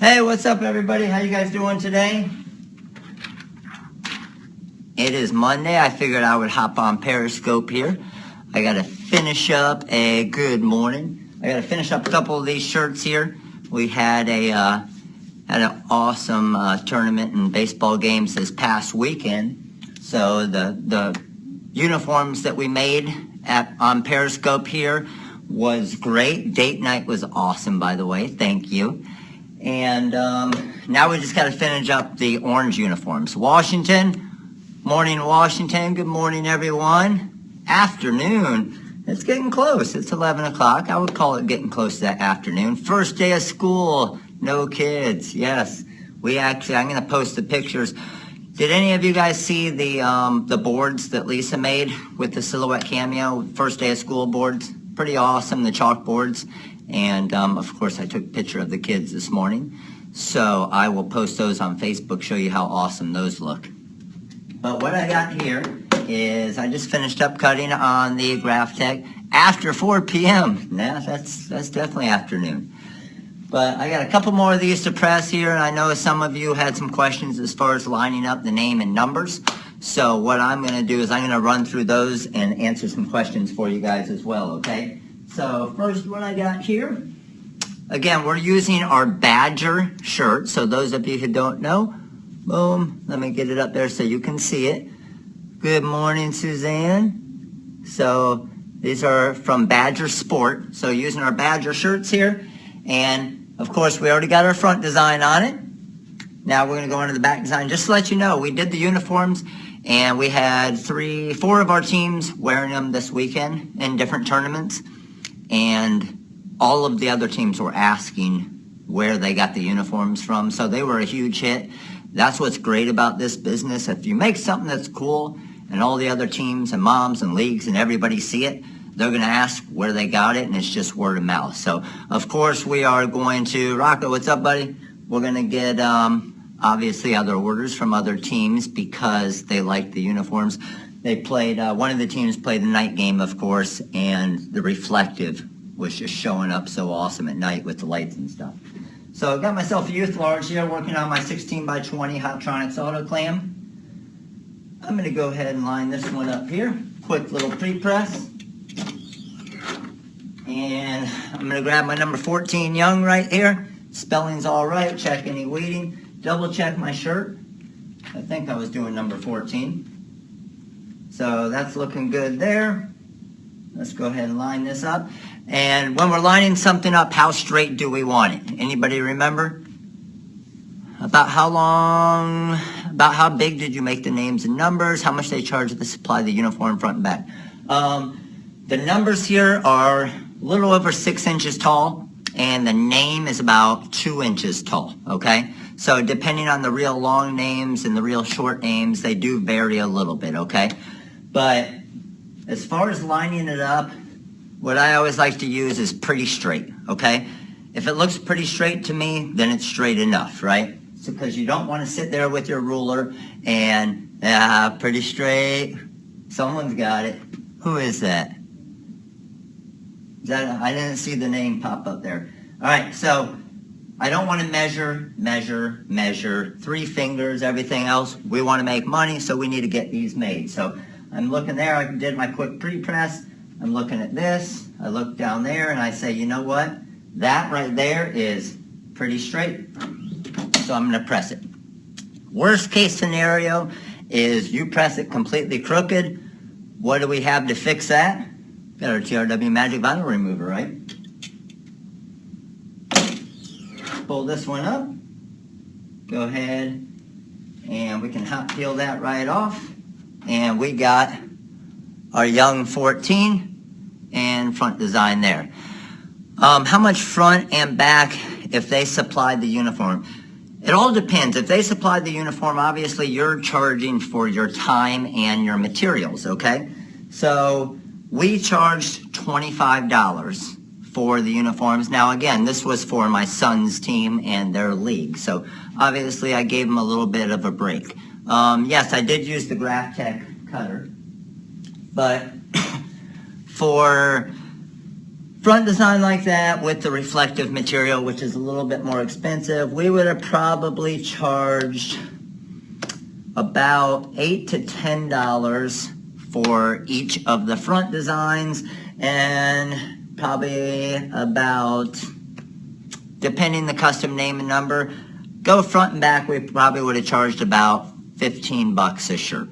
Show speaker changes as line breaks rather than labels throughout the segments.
Hey, what's up everybody? How you guys doing today? It is Monday. I figured I would hop on Periscope here. I gotta finish up a good morning. I gotta finish up a couple of these shirts here. We had an awesome tournament and baseball games this past weekend. So the uniforms that we made on Periscope here was great. Date night was awesome, by the way. Thank you. And now we just got to finish up the orange uniforms. Washington, morning Washington, good morning everyone. Afternoon, it's getting close, it's 11 o'clock. I would call it getting close to that afternoon. First day of school, no kids, yes. I'm going to post the pictures. Did any of you guys see the boards that Lisa made with the silhouette cameo, first day of school boards? Pretty awesome, the chalkboards. And of course I took a picture of the kids this morning, so I will post those on Facebook, show you how awesome those look. But what I got here is I just finished up cutting on the Graphtec after 4 p.m. Yeah, that's definitely afternoon. But I got a couple more of these to press here, and I know some of you had some questions as far as lining up the name and numbers. So what I'm going to do is I'm going to run through those and answer some questions for you guys as well, okay? So first one I got here, again, we're using our Badger shirt. So those of you who don't know, boom, let me get it up there so you can see it. Good morning, Suzanne. So these are from Badger Sport. So using our Badger shirts here. And of course, we already got our front design on it. Now we're going to go into the back design. Just to let you know, we did the uniforms and we had 4 of our teams wearing them this weekend in different tournaments. And all of the other teams were asking where they got the uniforms from, so they were a huge hit. That's what's great about this business. If you make something that's cool and all the other teams and moms and leagues and everybody see it, they're going to ask where they got it, and it's just word of mouth. So, of course, we are going to, Rocco, what's up, buddy? We're going to get, obviously, other orders from other teams because they like the uniforms. They played, one of the teams played the night game, of course, and the reflective was just showing up so awesome at night with the lights and stuff. So I got myself a youth large here, working on my 16 by 20 Hotronix autoclam. I'm going to go ahead and line this one up here. Quick little pre-press. And I'm going to grab my number 14 Young right here. Spelling's all right. Check any weeding. Double check my shirt. I think I was doing number 14. So that's looking good there. Let's go ahead and line this up. And when we're lining something up, how straight do we want it? Anybody remember? About how big did you make the names and numbers? How much they charge to supply the uniform front and back? The numbers here are a little over 6 inches tall, and the name is about 2 inches tall, okay? So depending on the real long names and the real short names, they do vary a little bit, okay? But as far as lining it up, what I always like to use is pretty straight, okay? If it looks pretty straight to me, then it's straight enough, right? So because you don't want to sit there with your ruler and, pretty straight. Someone's got it. Who is that? I didn't see the name pop up there. All right, so I don't want to measure, 3 fingers, everything else. We want to make money, so we need to get these made. So I'm looking there, I did my quick pre-press. I'm looking at this, I look down there, and I say, you know what? That right there is pretty straight. So I'm going to press it. Worst case scenario is you press it completely crooked. What do we have to fix that? Got our TRW Magic Vinyl Remover, right? Pull this one up. Go ahead, and we can hot peel that right off. And we got our Young 14 and front design there. How much front and back if they supplied the uniform? It all depends. If they supplied the uniform, obviously you're charging for your time and your materials, okay? So we charged $25 for the uniforms. Now again, this was for my son's team and their league. So obviously I gave them a little bit of a break. Yes, I did use the Graphtec cutter, but for front design like that with the reflective material, which is a little bit more expensive, we would have probably charged about $8 to $10 for each of the front designs, and probably about, depending the custom name and number, go front and back, we probably would have charged about 15 bucks a shirt.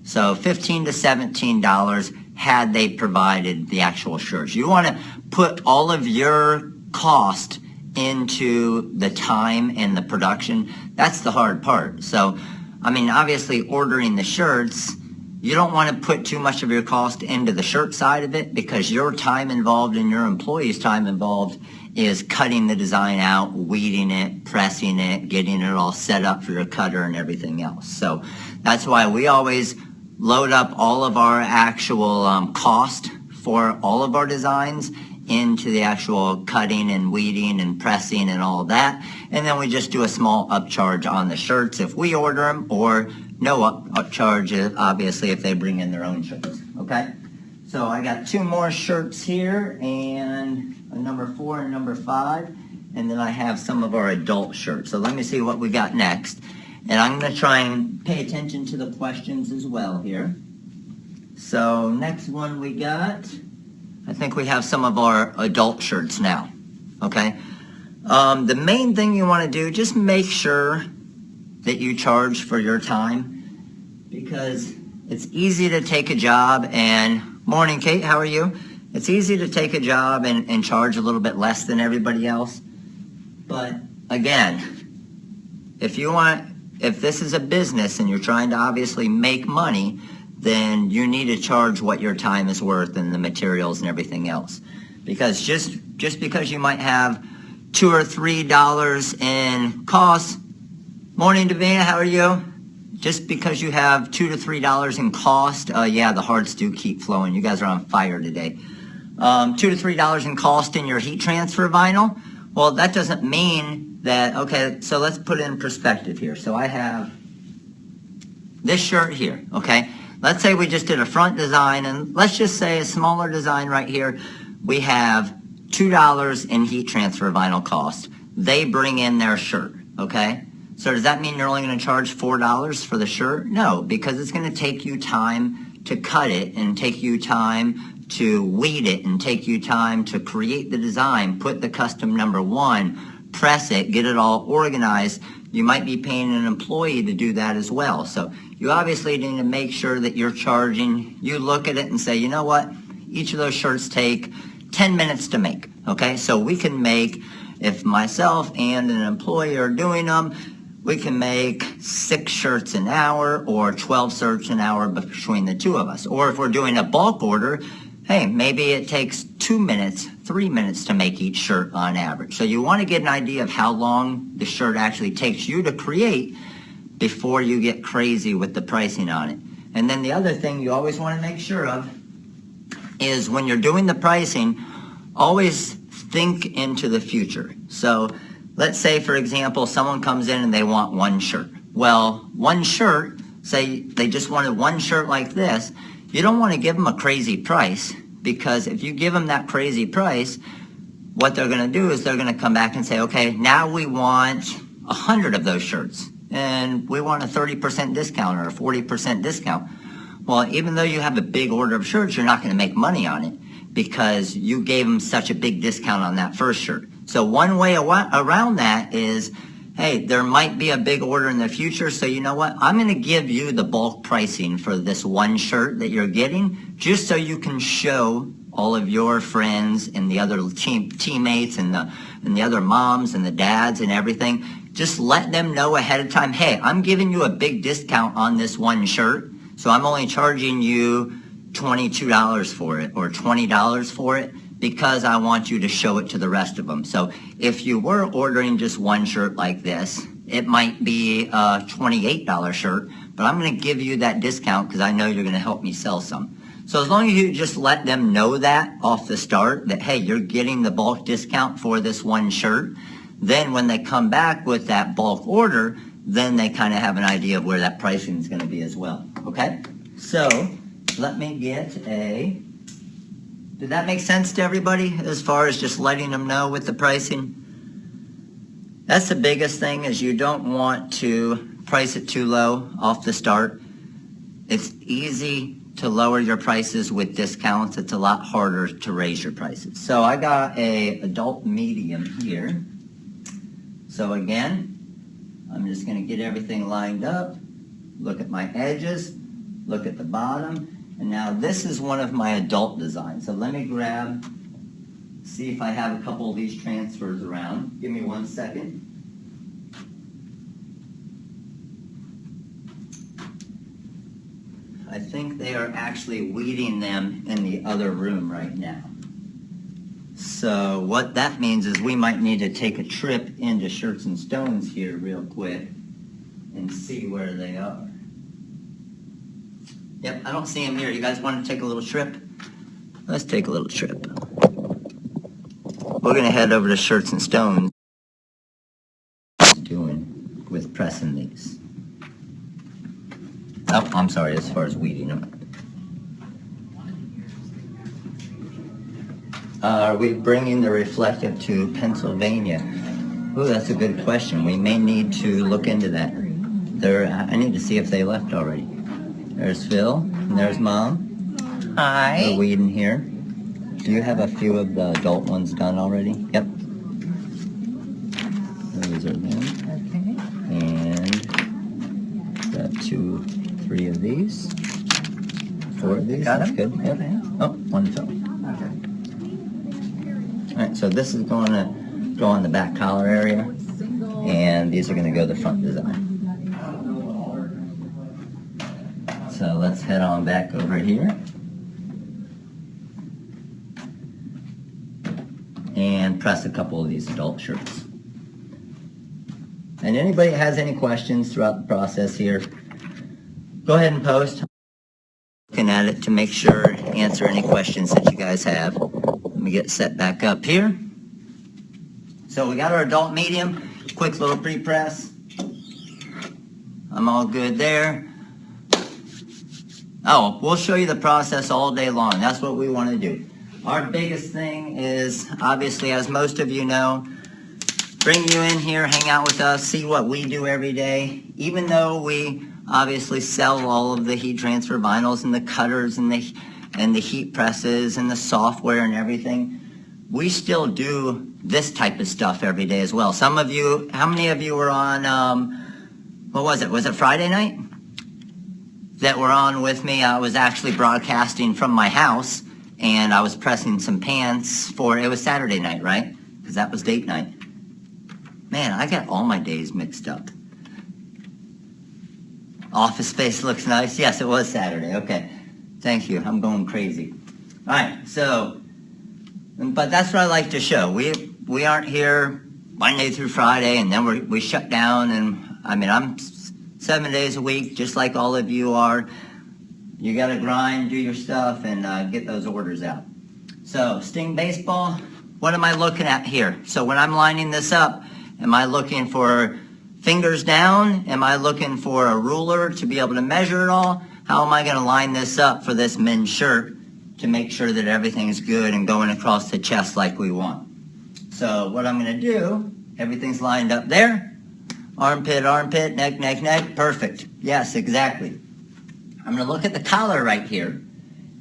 So $15 to $17 had they provided the actual shirts. You want to put all of your cost into the time and the production. That's the hard part. So, I mean, obviously ordering the shirts, you don't want to put too much of your cost into the shirt side of it, because your time involved and your employees' time involved is cutting the design out, weeding it, pressing it, getting it all set up for your cutter and everything else. So that's why we always load up all of our actual cost for all of our designs into the actual cutting and weeding and pressing and all that. And then we just do a small upcharge on the shirts if we order them, or no upcharge, obviously, if they bring in their own shirts, okay? So I got 2 more shirts here, and a number 4 and number 5, and then I have some of our adult shirts. So let me see what we got next. And I'm going to try and pay attention to the questions as well here. So next one we got, I think we have some of our adult shirts now, okay? The main thing you want to do, just make sure that you charge for your time, because it's easy to take a job and, morning Kate, how are you? It's easy to take a job and charge a little bit less than everybody else. But again, if this is a business and you're trying to obviously make money, then you need to charge what your time is worth and the materials and everything else. Because just because you might have $2 or $3 in costs, morning Davina, how are you? Just because you have $2 to $3 in cost, yeah, the hearts do keep flowing. You guys are on fire today. $2 to $3 in cost in your heat transfer vinyl. Well, that doesn't mean that, okay, so let's put it in perspective here. So I have this shirt here, okay? Let's say we just did a front design, and let's just say a smaller design right here. We have $2 in heat transfer vinyl cost. They bring in their shirt, okay? So does that mean you're only going to charge $4 for the shirt? No, because it's going to take you time to cut it, and take you time to weed it, and take you time to create the design, put the custom number 1, press it, get it all organized. You might be paying an employee to do that as well. So you obviously need to make sure that you're charging. You look at it and say, you know what? Each of those shirts take 10 minutes to make, okay? So we can make, if myself and an employee are doing them, we can make 6 shirts an hour or 12 shirts an hour between the 2 of us. Or if we're doing a bulk order, hey, maybe it takes 2 minutes, 3 minutes to make each shirt on average. So you want to get an idea of how long the shirt actually takes you to create before you get crazy with the pricing on it. And then the other thing you always want to make sure of is when you're doing the pricing, always think into the future. So let's say, for example, someone comes in and they want 1 shirt. Well, 1 shirt, say they just wanted 1 shirt like this, you don't want to give them a crazy price, because if you give them that crazy price, what they're going to do is they're going to come back and say, okay, now we want 100 of those shirts, and we want a 30% discount or a 40% discount. Well, even though you have a big order of shirts, you're not going to make money on it because you gave them such a big discount on that first shirt. So one way around that is, hey, there might be a big order in the future, so you know what? I'm going to give you the bulk pricing for this 1 shirt that you're getting, just so you can show all of your friends and the other teammates and the other moms and the dads and everything. Just let them know ahead of time, hey, I'm giving you a big discount on this 1 shirt, so I'm only charging you $22 for it or $20 for it, because I want you to show it to the rest of them. So if you were ordering just 1 shirt like this, it might be a $28 shirt, but I'm going to give you that discount because I know you're going to help me sell some. So as long as you just let them know that off the start, that, hey, you're getting the bulk discount for this 1 shirt, then when they come back with that bulk order, then they kind of have an idea of where that pricing is going to be as well, okay? So let me get a Did that make sense to everybody as far as just letting them know with the pricing? That's the biggest thing, is you don't want to price it too low off the start. It's easy to lower your prices with discounts. It's a lot harder to raise your prices. So I got a adult medium here. So again, I'm just going to get everything lined up, look at my edges, look at the bottom, and now this is one of my adult designs. So let me grab, see if I have a couple of these transfers around. Give me 1 second. I think they are actually weeding them in the other room right now. So what that means is we might need to take a trip into Shirts and Stones here real quick and see where they are. Yep, I don't see them here. You guys want to take a little trip? Let's take a little trip. We're going to head over to Shirts and Stones. Doing with pressing these. Oh, I'm sorry, as far as weeding them. Are we bringing the reflective to Pennsylvania? Oh, that's a good question. We may need to look into that. I need to see if they left already. There's Phil, and there's Mom. Hi. We're weeding here. Do you have a few of the adult ones done already? Yep. Those are them. Okay. And got 2, 3 of these. 4 of these. That's good. Yep. Oh, 1 fell. Okay. All right, so this is going to go on the back collar area, and these are going to go the front design. So let's head on back over here. And press a couple of these adult shirts. And anybody has any questions throughout the process here, go ahead and post. Looking at it to make sure, answer any questions that you guys have. Let me get set back up here. So we got our adult medium, quick little pre-press. I'm all good there. Oh, we'll show you the process all day long. That's what we want to do. Our biggest thing is, obviously, as most of you know, bring you in here, hang out with us, see what we do every day. Even though we obviously sell all of the heat transfer vinyls and the cutters and the heat presses and the software and everything, we still do this type of stuff every day as well. Some of you, how many of you were on, what was it? Was it Friday night that were on with me? I was actually broadcasting from my house, and I was pressing some pants for, it was Saturday night, right? Because that was date night. Man, I got all my days mixed up. Office space looks nice. Yes, it was Saturday. Okay. Thank you. I'm going crazy. All right. So, but that's what I like to show. We aren't here Monday through Friday, and then we shut down. And I mean, I'm 7 days a week, just like all of you are. You got to grind, do your stuff, and get those orders out. So, Sting Baseball, what am I looking at here? So when I'm lining this up, am I looking for fingers down? Am I looking for a ruler to be able to measure it all? How am I going to line this up for this men's shirt to make sure that everything's good and going across the chest like we want? So what I'm going to do, everything's lined up there. Armpit, armpit, neck, neck, neck. Perfect. Yes, exactly. I'm going to look at the collar right here,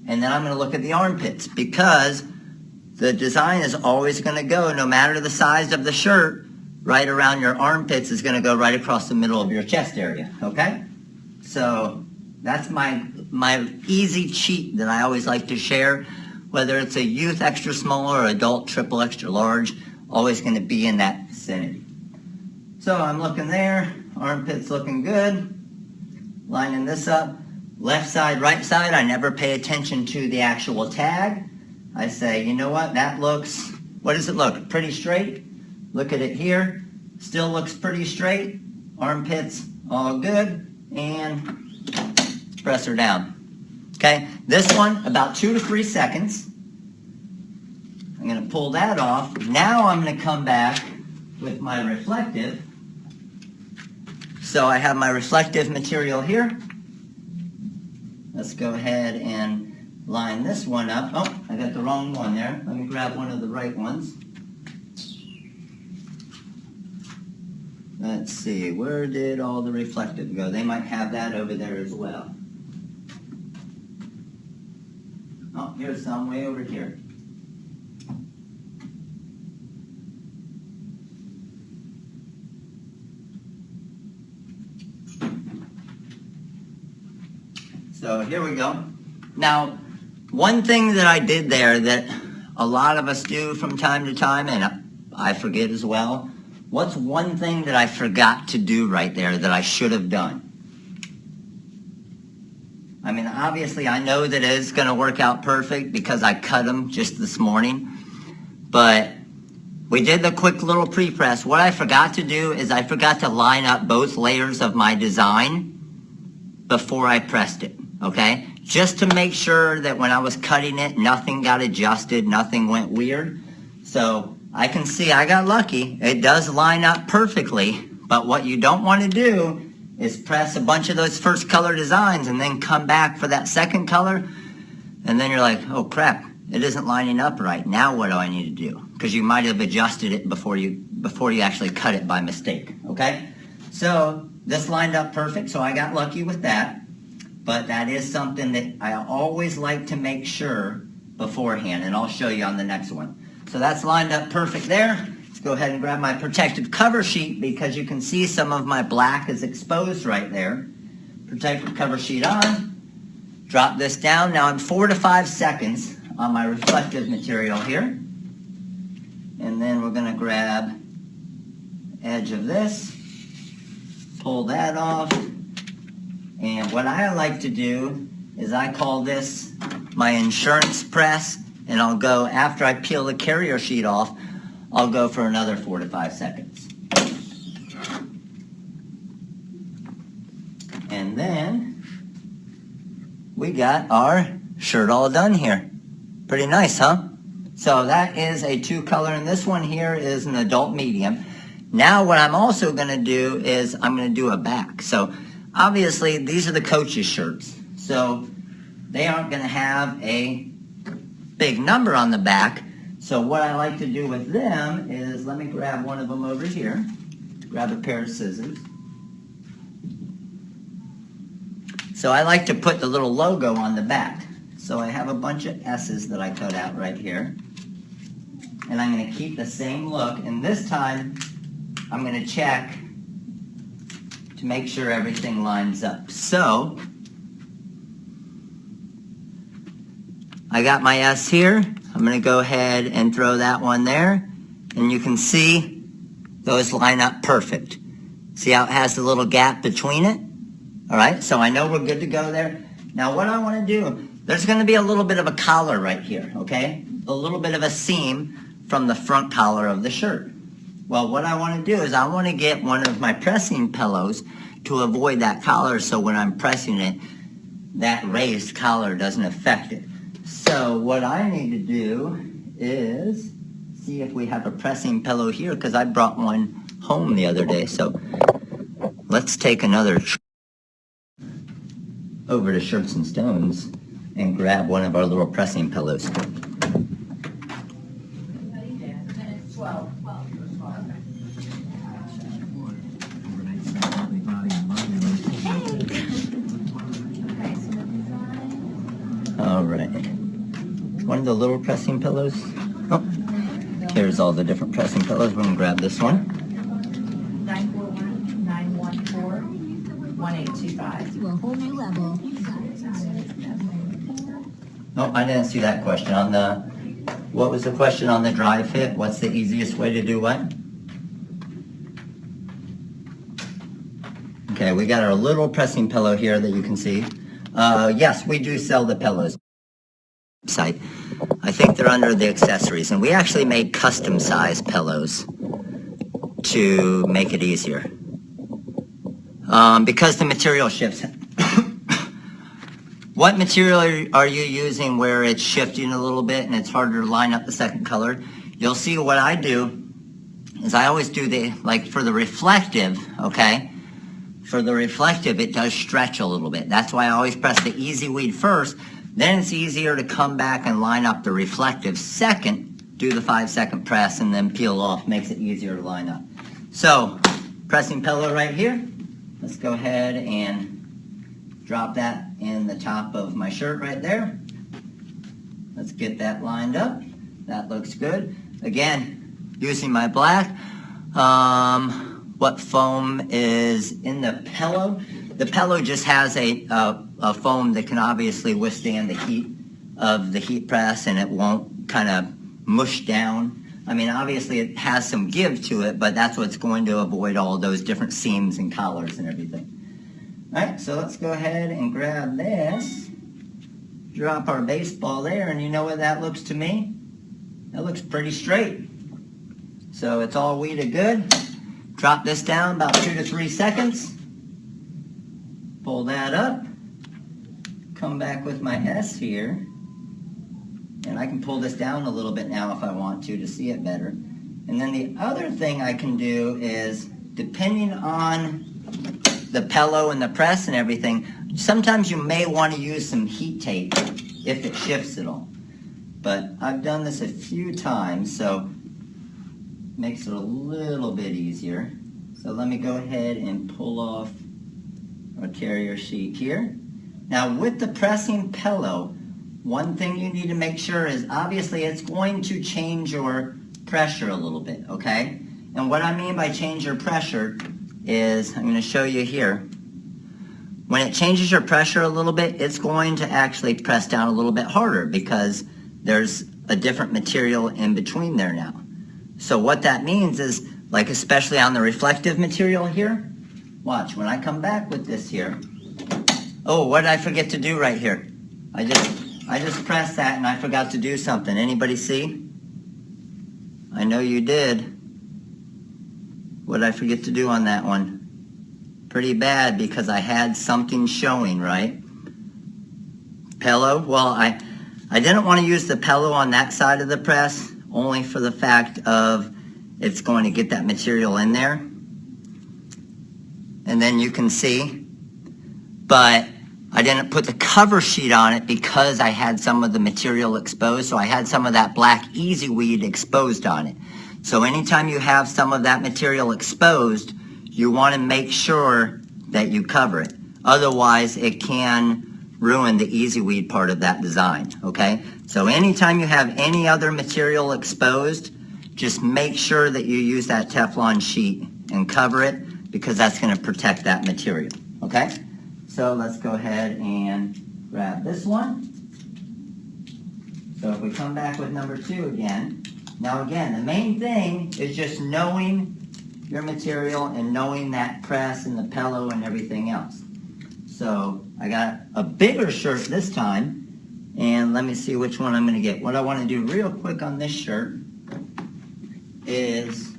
and then I'm going to look at the armpits, because the design is always going to go, no matter the size of the shirt, right around your armpits is going to go right across the middle of your chest area, okay? So that's my easy cheat that I always like to share, whether it's a youth extra small or adult triple extra large, always going to be in that vicinity. So I'm looking there, armpits looking good, lining this up. Left side, right side, I never pay attention to the actual tag. I say, you know what, that looks, what does it look? Pretty straight. Look at it here. Still looks pretty straight. Armpits, all good. And press her down. Okay, this one, about 2 to 3 seconds. I'm going to pull that off. Now I'm going to come back with my reflective. So I have my reflective material here. Let's go ahead and line this one up. Oh, I got the wrong one there. Let me grab one of the right ones. Let's see, where did all the reflective go? They might have that over there as well. Oh, here's some way over here. So here we go. Now, one thing that I did there that a lot of us do from time to time, and I forget as well, what's one thing that I forgot to do right there that I should have done? I mean, obviously I know that it's going to work out perfect because I cut them just this morning, but we did the quick little pre-press. What I forgot to do is I forgot to line up both layers of my design before I pressed it, okay? Just to make sure that when I was cutting it, nothing got adjusted, nothing went weird. So I can see I got lucky. It does line up perfectly, but what you don't want to do is press a bunch of those first color designs and then come back for that second color, and then you're like, oh crap, it isn't lining up right. Now what do I need to do? Because you might have adjusted it before you actually cut it by mistake, okay? So this lined up perfect, so I got lucky with that, but that is something that I always like to make sure beforehand, and I'll show you on the next one. So that's lined up perfect there. Let's go ahead and grab my protective cover sheet because you can see some of my black is exposed right there. Protective cover sheet on. Drop this down. Now I'm 4 to 5 seconds on my reflective material here. And then we're going to grab edge of this, pull that off. And what I like to do is I call this my insurance press, and I'll go, after I peel the carrier sheet off, I'll go for another 4 to 5 seconds. And then we got our shirt all done here. Pretty nice, huh? So that is a 2-color, and this one here is an adult medium. Now what I'm also going to do is I'm going to do a back. So obviously these are the coaches' shirts, so they aren't going to have a big number on the back. So what I like to do with them is, let me grab one of them over here, grab a pair of scissors. So I like to put the little logo on the back. So I have a bunch of S's that I cut out right here. And I'm going to keep the same look, and this time I'm going to check to make sure everything lines up. So I got my S here. I'm going to go ahead and throw that one there, and you can see those line up perfect. See how it has the little gap between it? All right, so I know we're good to go there. Now what I want to do, there's going to be a little bit of a collar right here, okay? A little bit of a seam from the front collar of the shirt. Well, what I want to do is I want to get one of my pressing pillows to avoid that collar, so when I'm pressing it, that raised collar doesn't affect it. So what I need to do is see if we have a pressing pillow here, because I brought one home the other day. So let's take another over to Shirts and Stones and grab one of our little pressing pillows. All right. One of the little pressing pillows. Oh, here's all the different pressing pillows. We're going to grab this one.
941-914-1825. To a whole new level.
Oh, I didn't see that question. On the, what was the question on the dry fit? What's the easiest way to do what? Okay, we got our little pressing pillow here that you can see. Yes, we do sell the pillows. Site. I think they're under the accessories, and we actually made custom size pillows to make it easier. Because the material shifts. What material are you using where it's shifting a little bit and it's harder to line up the second color? You'll see what I do is I always do the, like for the reflective, okay? For the reflective, it does stretch a little bit. That's why I always press the Easyweed first, Then it's easier to come back and line up the reflective second, do the 5-second press, and then peel off. Makes it easier to line up. So, pressing pillow right here. Let's go ahead and drop that in the top of my shirt right there. Let's get that lined up. That looks good. Again, using my black. What foam is in the pillow? The pillow just has a foam that can obviously withstand the heat of the heat press, and it won't kind of mush down. I mean, obviously it has some give to it, but that's what's going to avoid all those different seams and collars and everything. All right, so let's go ahead and grab this, drop our baseball there, and you know what that looks to me? That looks pretty straight. So it's all weeded good. Drop this down about 2 to 3 seconds. Pull that up. Come back with my S here. And I can pull this down a little bit now if I want to see it better. And then the other thing I can do is, depending on the pillow and the press and everything, sometimes you may want to use some heat tape if it shifts at all. But I've done this a few times, so it makes it a little bit easier. So let me go ahead and pull off our carrier sheet here. Now with the pressing pillow, one thing you need to make sure is, obviously it's going to change your pressure a little bit, okay? And what I mean by change your pressure is, I'm going to show you here. When it changes your pressure a little bit, it's going to actually press down a little bit harder because there's a different material in between there now. So what that means is, like especially on the reflective material here, watch, when I come back with this here, oh, what did I forget to do right here? I just pressed that and I forgot to do something. Anybody see? I know you did. What did I forget to do on that one? Pretty bad because I had something showing, right? Pillow, well, I didn't want to use the pillow on that side of the press, only for the fact of it's going to get that material in there. And then you can see, but I didn't put the cover sheet on it because I had some of the material exposed, so I had some of that black Easyweed exposed on it. So anytime you have some of that material exposed, you want to make sure that you cover it. Otherwise, it can ruin the Easyweed part of that design, okay? So anytime you have any other material exposed, just make sure that you use that Teflon sheet and cover it, because that's going to protect that material, okay? So let's go ahead and grab this one. So if we come back with number 2 again, now again, the main thing is just knowing your material and knowing that press and the pillow and everything else. So I got a bigger shirt this time, and let me see which one I'm going to get. What I want to do real quick on this shirt is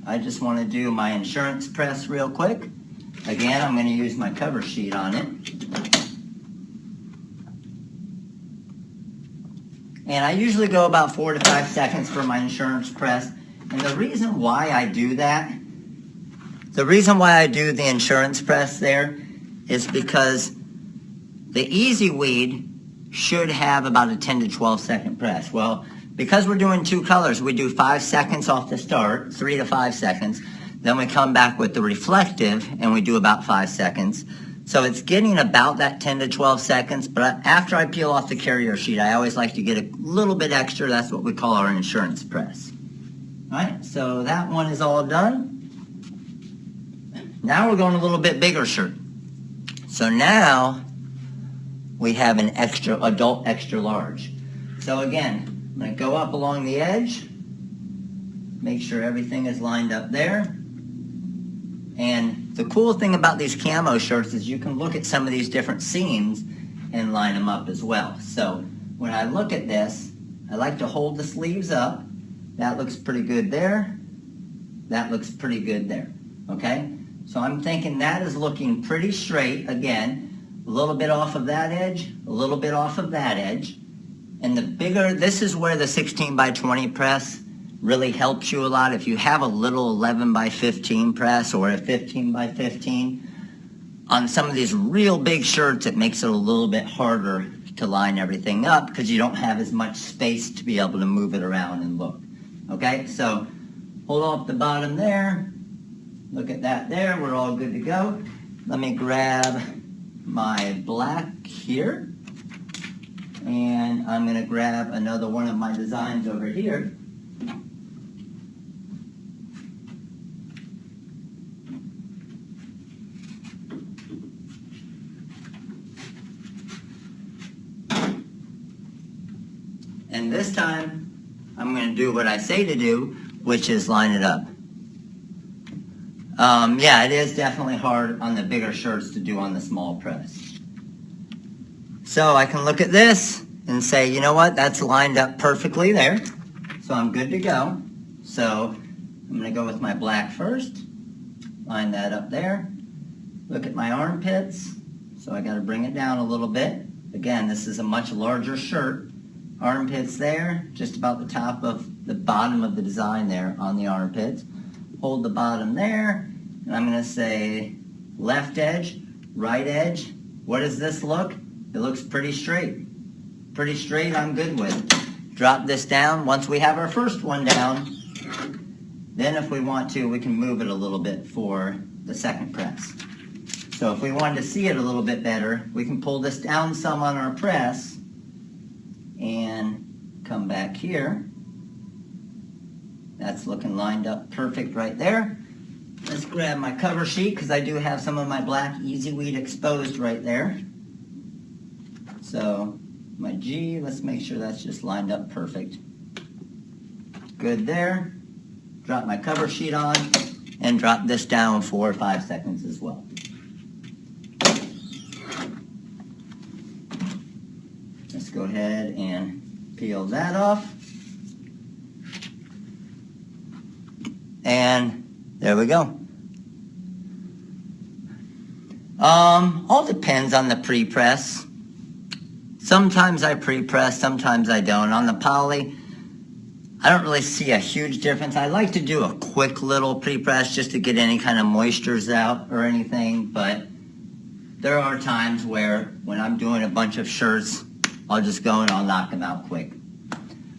I just want to do my insurance press real quick. Again, I'm going to use my cover sheet on it. And I usually go about 4 to 5 seconds for my insurance press. And the reason why I do that, the reason why I do the insurance press there is because the Easyweed should have about a 10 to 12 second press. Well, because we're doing 2 colors, we do 5 seconds off the start, 3 to 5 seconds. Then we come back with the reflective, and we do about 5 seconds. So it's getting about that 10 to 12 seconds, but after I peel off the carrier sheet, I always like to get a little bit extra. That's what we call our insurance press. All right, so that one is all done. Now we're going a little bit bigger shirt. So now we have an extra adult extra large. So again, I'm going to go up along the edge, make sure everything is lined up there. And the cool thing about these camo shirts is you can look at some of these different seams and line them up as well. So when I look at this, I like to hold the sleeves up. That looks pretty good there. That looks pretty good there. Okay? So I'm thinking that is looking pretty straight. Again, a little bit off of that edge, a little bit off of that edge. And the bigger, this is where the 16 by 20 press really helps you a lot. If you have a little 11 by 15 press or a 15 by 15, on some of these real big shirts, it makes it a little bit harder to line everything up because you don't have as much space to be able to move it around and look. Okay, so hold off the bottom there. Look at that there. We're all good to go. Let me grab my black here. And I'm going to grab another one of my designs over here. And this time, I'm going to do what I say to do, which is line it up. Yeah, it is definitely hard on the bigger shirts to do on the small press. So I can look at this and say, you know what, that's lined up perfectly there. So I'm good to go. So I'm going to go with my black first. Line that up there. Look at my armpits. So I got to bring it down a little bit. Again, this is a much larger shirt. Armpits there, just about the top of the bottom of the design there on the armpits. Hold the bottom there, and I'm going to say left edge, right edge. What does this look? It looks pretty straight. Pretty straight, I'm good with. Drop this down. Once we have our first one down, then if we want to, we can move it a little bit for the second press. So if we wanted to see it a little bit better, we can pull this down some on our press and come back here. That's looking lined up perfect right there. Let's grab my cover sheet because I do have some of my black Easyweed exposed right there. So my G, let's make sure that's just lined up perfect. Good there. Drop my cover sheet on and drop this down 4 or 5 seconds as well. Let's go ahead and peel that off. And there we go. All depends on the pre-press. Sometimes I pre-press, sometimes I don't. On the poly, I don't really see a huge difference. I like to do a quick little pre-press just to get any kind of moistures out or anything, but there are times where when I'm doing a bunch of shirts, I'll just go and I'll knock them out quick.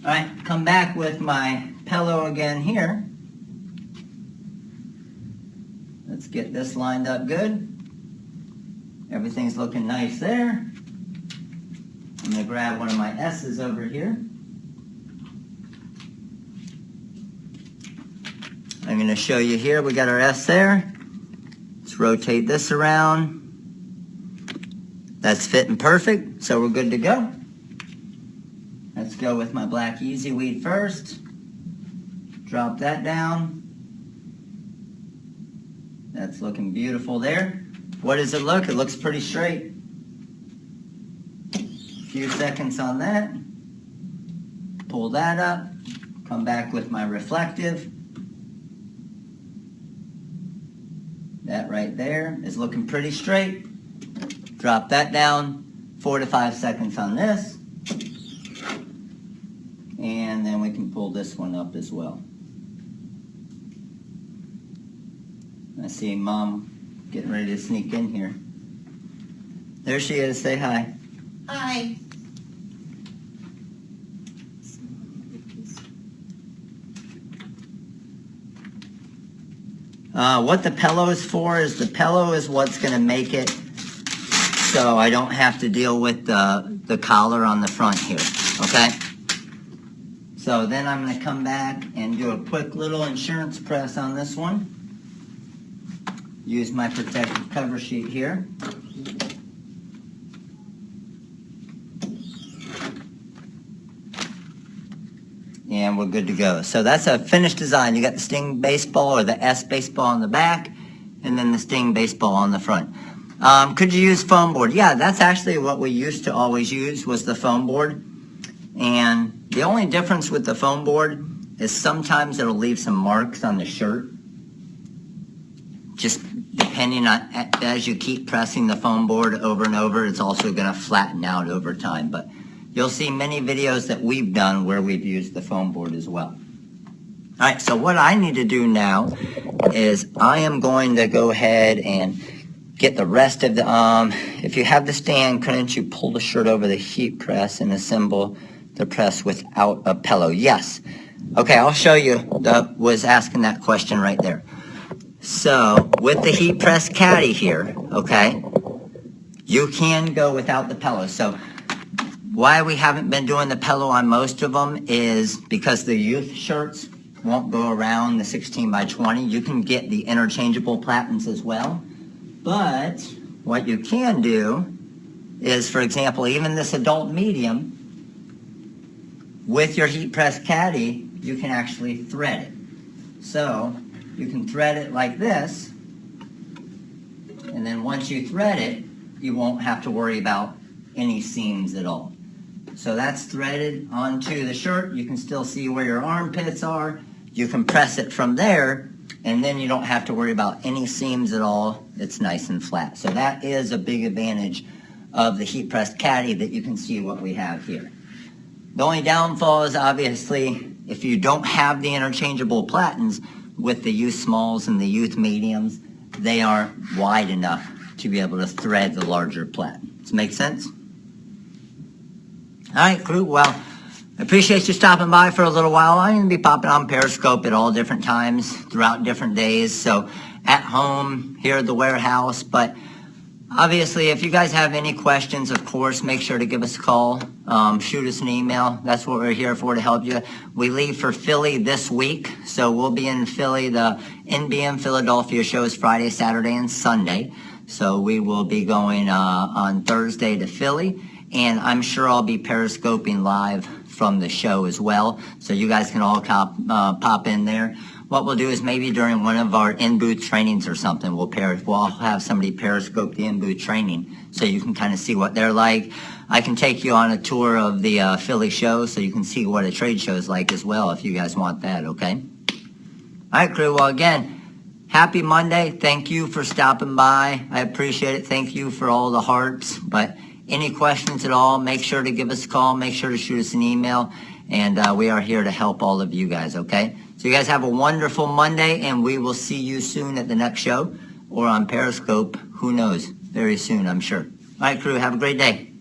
All right, come back with my pillow again here. Let's get this lined up good. Everything's looking nice there. I'm going to grab one of my S's over here. I'm going to show you here, we got our S there. Let's rotate this around. That's fitting perfect, so we're good to go. Let's go with my black Easyweed first. Drop that down. That's looking beautiful there. What does it look? It looks pretty straight. A few seconds on that. Pull that up. Come back with my reflective. That right there is looking pretty straight. Drop that down, 4 to 5 seconds on this. And then we can pull this one up as well. I see Mom getting ready to sneak in here. There she is, say hi.
Hi.
What the pillow is for is the pillow is what's going to make it so I don't have to deal with the collar on the front here, okay? So then I'm going to come back and do a quick little insurance press on this one. Use my protective cover sheet here. And we're good to go. So that's a finished design. You got the Sting baseball or the S baseball on the back, and then the Sting baseball on the front. Could you use foam board? Yeah, that's actually what we used to always use was the foam board. And the only difference with the foam board is sometimes it'll leave some marks on the shirt. Just depending on, as you keep pressing the foam board over and over, it's also going to flatten out over time. But you'll see many videos that we've done where we've used the foam board as well. All right, so what I need to do now is I am going to go ahead and get the rest of the, if you have the stand, couldn't you pull the shirt over the heat press and assemble the press without a pillow? Yes. Okay, I'll show you. Was asking that question right there. So with the heat press caddy here, okay, you can go without the pillow. So why we haven't been doing the pillow on most of them is because the youth shirts won't go around the 16 by 20. You can get the interchangeable platens as well. But what you can do is, for example, even this adult medium, with your heat press caddy, you can actually thread it. So you can thread it like this, and then once you thread it, you won't have to worry about any seams at all. So that's threaded onto the shirt. You can still see where your armpits are. You can press it from there, and then you don't have to worry about any seams at all. It's nice and flat. So that is a big advantage of the heat pressed caddy, that you can see what we have here. The only downfall is obviously if you don't have the interchangeable platens with the youth smalls and the youth mediums, they aren't wide enough to be able to thread the larger platen. Does it make sense? All right, crew. Well, I appreciate you stopping by for a little while. I'm going to be popping on Periscope at all different times throughout different days. So at home, here at the warehouse. But obviously, if you guys have any questions, of course, make sure to give us a call. Shoot us an email. That's what we're here for, to help you. We leave for Philly this week. So we'll be in Philly. The NBM Philadelphia show is Friday, Saturday, and Sunday. So we will be going on Thursday to Philly. And I'm sure I'll be periscoping live from the show as well, so you guys can all pop in there. What we'll do is maybe during one of our in-booth trainings or something, we'll have somebody periscope the in-booth training, so you can kind of see what they're like. I can take you on a tour of the Philly show, so you can see what a trade show is like as well, if you guys want that, okay? All right, crew. Well, again, happy Monday. Thank you for stopping by. I appreciate it. Thank you for all the hearts. But any questions at all, make sure to give us a call. Make sure to shoot us an email. And we are here to help all of you guys, okay? So you guys have a wonderful Monday, and we will see you soon at the next show or on Periscope. Who knows? Very soon, I'm sure. All right, crew, have a great day.